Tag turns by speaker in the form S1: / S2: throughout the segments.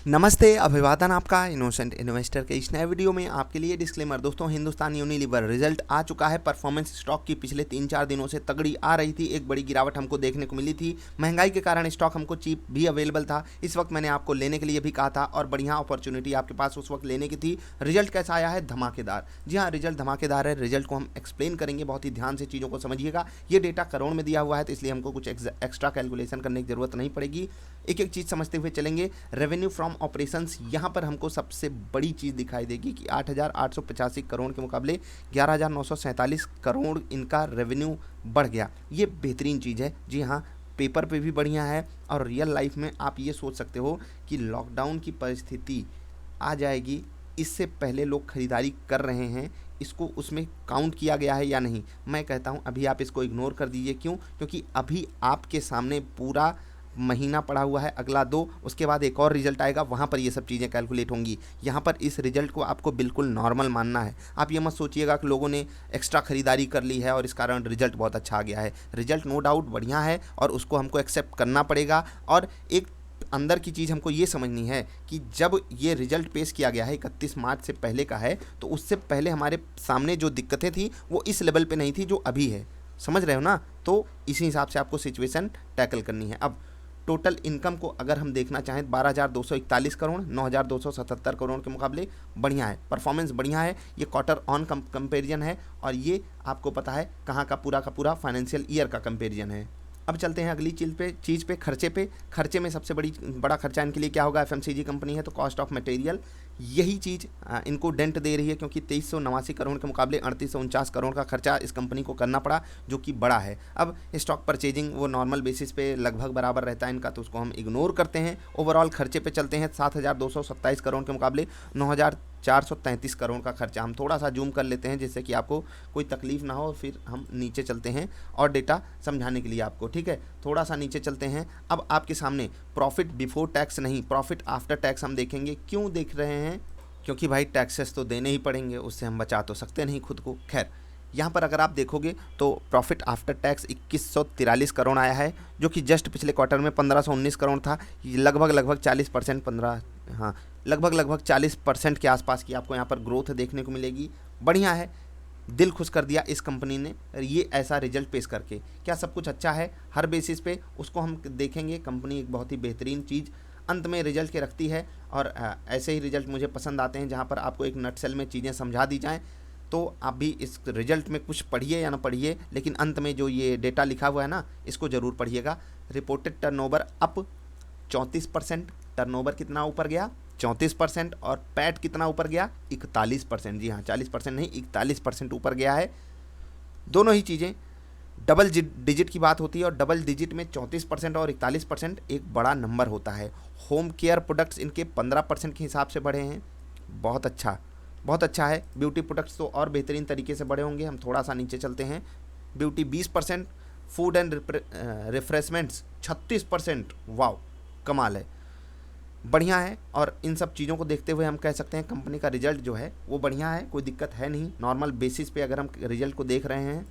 S1: नमस्ते, अभिवादन आपका इनोसेंट इन्वेस्टर के इस नए वीडियो में आपके लिए डिस्क्लेमर। दोस्तों, हिंदुस्तान यूनिलीवर रिजल्ट आ चुका है। परफॉर्मेंस स्टॉक की पिछले 3-4 दिनों से तगड़ी आ रही थी, एक बड़ी गिरावट हमको देखने को मिली थी। महंगाई के कारण स्टॉक हमको चीप भी अवेलेबल था। इस वक्त मैंने आपको लेने के लिए भी कहा था और बढ़िया अपॉर्चुनिटी आपके पास उस वक्त लेने की थी। रिजल्ट कैसा आया है? धमाकेदार। जी हाँ, रिजल्ट धमाकेदार है। रिजल्ट को हम एक्सप्लेन करेंगे, बहुत ही ध्यान से चीज़ों को समझिएगा। ये डेटा करोड़ में दिया हुआ है, तो इसलिए हमको कुछ एक्स्ट्रा कैलकुलेशन करने की जरूरत नहीं पड़ेगी। एक एक चीज़ समझते हुए चलेंगे। रेवेन्यू फ्रॉम ऑपरेशंस, यहाँ पर हमको सबसे बड़ी चीज़ दिखाई देगी कि 8,885 करोड़ के मुकाबले 11,947 करोड़ इनका रेवेन्यू बढ़ गया। ये बेहतरीन चीज़ है। जी हाँ, पेपर पे भी बढ़िया है और रियल लाइफ में आप ये सोच सकते हो कि लॉकडाउन की परिस्थिति आ जाएगी, इससे पहले लोग खरीदारी कर रहे हैं, इसको उसमें काउंट किया गया है या नहीं। मैं कहता हूँ अभी आप इसको इग्नोर कर दीजिए। क्यों? क्योंकि अभी आपके सामने पूरा महीना पड़ा हुआ है, अगला 2, उसके बाद एक और रिजल्ट आएगा, वहाँ पर ये सब चीज़ें कैलकुलेट होंगी। यहाँ पर इस रिजल्ट को आपको बिल्कुल नॉर्मल मानना है। आप ये मत सोचिएगा कि लोगों ने एक्स्ट्रा खरीदारी कर ली है और इस कारण रिजल्ट बहुत अच्छा आ गया है। रिजल्ट नो डाउट बढ़िया है और उसको हमको एक्सेप्ट करना पड़ेगा। और एक अंदर की चीज़ हमको ये समझनी है कि जब ये रिजल्ट पेश किया गया है 31 मार्च से पहले का है, तो उससे पहले हमारे सामने जो दिक्कतें थी वो इस लेवल पे नहीं थी जो अभी है। समझ रहे हो ना? तो इसी हिसाब से आपको सिचुएशन टैकल करनी है। अब टोटल इनकम को अगर हम देखना चाहें 12,241 करोड़ 9,277 करोड़ के मुकाबले बढ़िया है, परफॉर्मेंस बढ़िया है। ये क्वार्टर ऑन कंपेरिजन है और ये आपको पता है कहाँ का पूरा फाइनेंशियल ईयर का कंपेरिजन है। अब चलते हैं अगली चीज़ पे खर्चे पे। खर्चे में सबसे बड़ा खर्चा इनके लिए क्या होगा? एफएमसीजी कंपनी है तो कॉस्ट ऑफ मटेरियल, यही चीज़ इनको डेंट दे रही है, क्योंकि 2389 करोड़ के मुकाबले 3849 करोड़ का खर्चा इस कंपनी को करना पड़ा, जो कि बड़ा है। अब स्टॉक परचेजिंग वो नॉर्मल बेसिस पे लगभग बराबर रहता है इनका, तो उसको हम इग्नोर करते हैं। ओवरऑल खर्चे पे चलते हैं। 7,227 करोड़ के मुकाबले 9,433 करोड़ का खर्चा। हम थोड़ा सा जूम कर लेते हैं जिससे कि आपको कोई तकलीफ ना हो, फिर हम नीचे चलते हैं और डेटा समझाने के लिए आपको, ठीक है? थोड़ा सा नीचे चलते हैं। अब आपके सामने प्रॉफिट बिफोर टैक्स नहीं, प्रॉफिट आफ्टर टैक्स हम देखेंगे। क्यों देख रहे हैं? क्योंकि भाई टैक्सेस तो देने ही पड़ेंगे, उससे हम बचा तो सकते नहीं खुद को। खैर, यहाँ पर अगर आप देखोगे तो प्रॉफिट आफ्टर टैक्स 2143 करोड़ आया है, जो कि जस्ट पिछले क्वार्टर में 1519 करोड़ था। लगभग 40%, 15, हाँ, लगभग 40% के आसपास की आपको यहाँ पर ग्रोथ देखने को मिलेगी। बढ़िया है, दिल खुश कर दिया इस कंपनी ने ये ऐसा रिजल्ट पेश करके। क्या सब कुछ अच्छा है हर बेसिस पे? उसको हम देखेंगे। कंपनी एक बहुत ही बेहतरीन चीज़ अंत में रिजल्ट के रखती है और ऐसे ही रिजल्ट मुझे पसंद आते हैं जहाँ पर आपको एक नटसेल में चीज़ें समझा दी जाएँ। तो आप भी इस रिजल्ट में कुछ पढ़िए या ना पढ़िए, लेकिन अंत में जो ये डेटा लिखा हुआ है ना, इसको ज़रूर पढ़िएगा। रिपोर्टेड टर्नओवर अप 34%, टर्नओवर कितना ऊपर गया? 34%। और पैट कितना ऊपर गया? 41%। जी हाँ, 40% नहीं, 41% ऊपर गया है। दोनों ही चीज़ें डबल डिजिट की बात होती है और डबल डिजिट में 34% और 41% एक बड़ा नंबर होता है। होम केयर प्रोडक्ट्स इनके 15% के हिसाब से बढ़े हैं। बहुत अच्छा है। ब्यूटी प्रोडक्ट्स तो और बेहतरीन तरीके से बढ़े होंगे। हम थोड़ा सा नीचे चलते हैं। Beauty 20%, food and refreshments 36%। वाह, कमाल है, बढ़िया है। और इन सब चीज़ों को देखते हुए हम कह सकते हैं कंपनी का रिजल्ट जो है वो बढ़िया है, कोई दिक्कत है नहीं। नॉर्मल बेसिस पे अगर हम रिजल्ट को देख रहे हैं,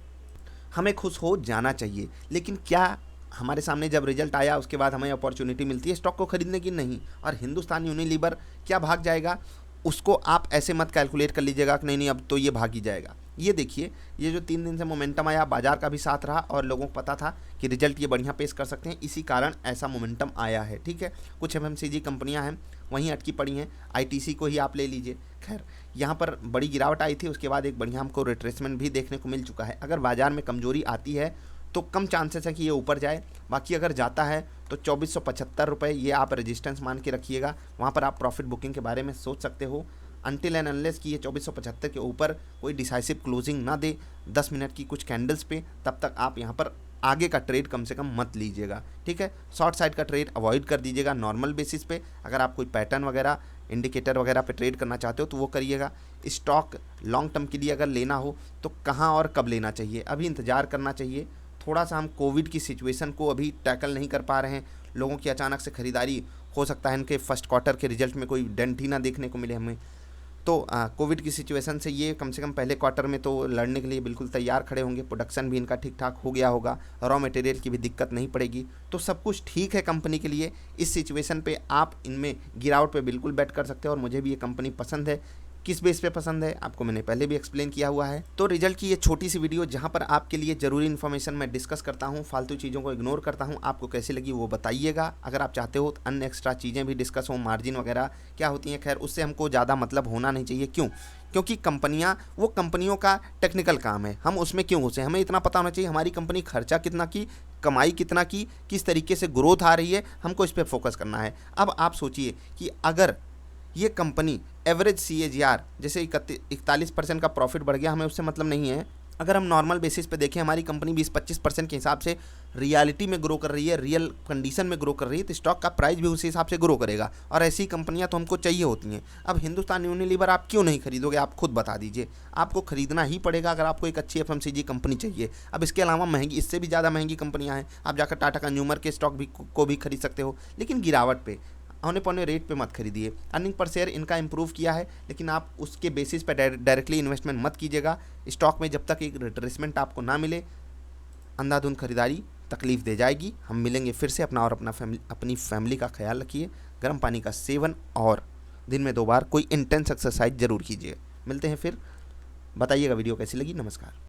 S1: हमें खुश हो जाना चाहिए। लेकिन क्या हमारे सामने जब रिजल्ट आया उसके बाद हमें अपॉर्चुनिटी मिलती है स्टॉक को खरीदने की? नहीं। और हिंदुस्तान यूनिलीवर क्या भाग जाएगा? उसको आप ऐसे मत कैलकुलेट कर लीजिएगा कि नहीं अब तो ये भाग ही जाएगा। ये देखिए, ये जो 3 दिन से मोमेंटम आया, बाजार का भी साथ रहा और लोगों को पता था कि रिजल्ट ये बढ़िया पेश कर सकते हैं, इसी कारण ऐसा मोमेंटम आया है, ठीक है? कुछ एफएमसीजी कंपनियां हैं वहीं अटकी पड़ी हैं, आईटीसी को ही आप ले लीजिए। खैर, यहाँ पर बड़ी गिरावट आई थी, उसके बाद एक बढ़िया हमको रिट्रेसमेंट भी देखने को मिल चुका है। अगर बाजार में कमजोरी आती है तो कम चांसेस है कि ये ऊपर जाए। बाकी अगर जाता है तो 2475 रुपये ये आप रेजिस्टेंस मान के रखिएगा। वहाँ पर आप प्रॉफिट बुकिंग के बारे में सोच सकते हो। अनटिल एंड अनलेस कि ये 2475 के ऊपर कोई डिसाइसिव क्लोजिंग ना दे 10 मिनट की कुछ कैंडल्स पे, तब तक आप यहाँ पर आगे का ट्रेड कम से कम मत लीजिएगा, ठीक है? शॉर्ट साइड का ट्रेड अवॉइड कर दीजिएगा नॉर्मल बेसिस पे। अगर आप कोई पैटर्न वगैरह, इंडिकेटर वगैरह पे ट्रेड करना चाहते हो तो वो करिएगा। स्टॉक लॉन्ग टर्म के लिए अगर लेना हो तो कहाँ और कब लेना चाहिए? अभी इंतज़ार करना चाहिए। थोड़ा सा हम कोविड की सिचुएशन को अभी टैकल नहीं कर पा रहे हैं। लोगों की अचानक से खरीदारी हो सकता है इनके फर्स्ट क्वार्टर के रिजल्ट में कोई डेंट ही ना देखने को मिले हमें। तो कोविड की सिचुएशन से ये कम से कम पहले क्वार्टर में तो लड़ने के लिए बिल्कुल तैयार खड़े होंगे। प्रोडक्शन भी इनका ठीक ठाक हो गया होगा, रॉ मटेरियल की भी दिक्कत नहीं पड़ेगी, तो सब कुछ ठीक है कंपनी के लिए। इस सिचुएशन पे आप इनमें गिरावट पे बिल्कुल बेट कर सकते हो और मुझे भी ये कंपनी पसंद है। किस बेस पे पसंद है आपको मैंने पहले भी एक्सप्लेन किया हुआ है। तो रिजल्ट की ये छोटी सी वीडियो जहां पर आपके लिए ज़रूरी इन्फॉर्मेशन मैं डिस्कस करता हूं, फालतू चीज़ों को इग्नोर करता हूं, आपको कैसी लगी वो बताइएगा। अगर आप चाहते हो तो अन्य एक्स्ट्रा चीज़ें भी डिस्कस हो, मार्जिन वगैरह क्या होती हैं, खैर उससे हमको ज़्यादा मतलब होना नहीं चाहिए। क्यों? क्योंकि कंपनियां वो कंपनियों का टेक्निकल काम है, हम उसमें क्यों घुसे। हमें इतना पता होना चाहिए हमारी कंपनी खर्चा कितना की, कमाई कितना की, किस तरीके से ग्रोथ आ रही है, हमको इस पर फोकस करना है। अब आप सोचिए कि अगर ये कंपनी एवरेज CAGR जैसे 41% का प्रॉफिट बढ़ गया, हमें उससे मतलब नहीं है। अगर हम नॉर्मल बेसिस पे देखें हमारी कंपनी 20-25% के हिसाब से रियलिटी में ग्रो कर रही है, रियल कंडीशन में ग्रो कर रही है, तो स्टॉक का प्राइस भी उसी हिसाब से ग्रो करेगा और ऐसी कंपनियां तो हमको चाहिए होती हैं। अब हिंदुस्तान यूनिलीवर आप क्यों नहीं खरीदोगे, आप खुद बता दीजिए। आपको खरीदना ही पड़ेगा अगर आपको एक अच्छी FMCG कंपनी चाहिए। अब इसके अलावा महंगी, इससे भी ज़्यादा महंगी कंपनियाँ हैं, आप जाकर टाटा कंज्यूमर के स्टॉक भी को भी खरीद सकते हो, लेकिन गिरावट पे औने पौने रेट पे मत खरीदिए। अर्निंग पर शेयर इनका इंप्रूव किया है, लेकिन आप उसके बेसिस पे डायरेक्टली इन्वेस्टमेंट मत कीजिएगा स्टॉक में, जब तक एक रिट्रेसमेंट आपको ना मिले। अंधाधुंध खरीदारी तकलीफ दे जाएगी। हम मिलेंगे फिर से। अपनी फैमिली का ख्याल रखिए, गर्म पानी का सेवन और दिन में 2 बार कोई इंटेंस एक्सरसाइज जरूर कीजिए। मिलते हैं फिर, बताइएगा वीडियो कैसी लगी। नमस्कार।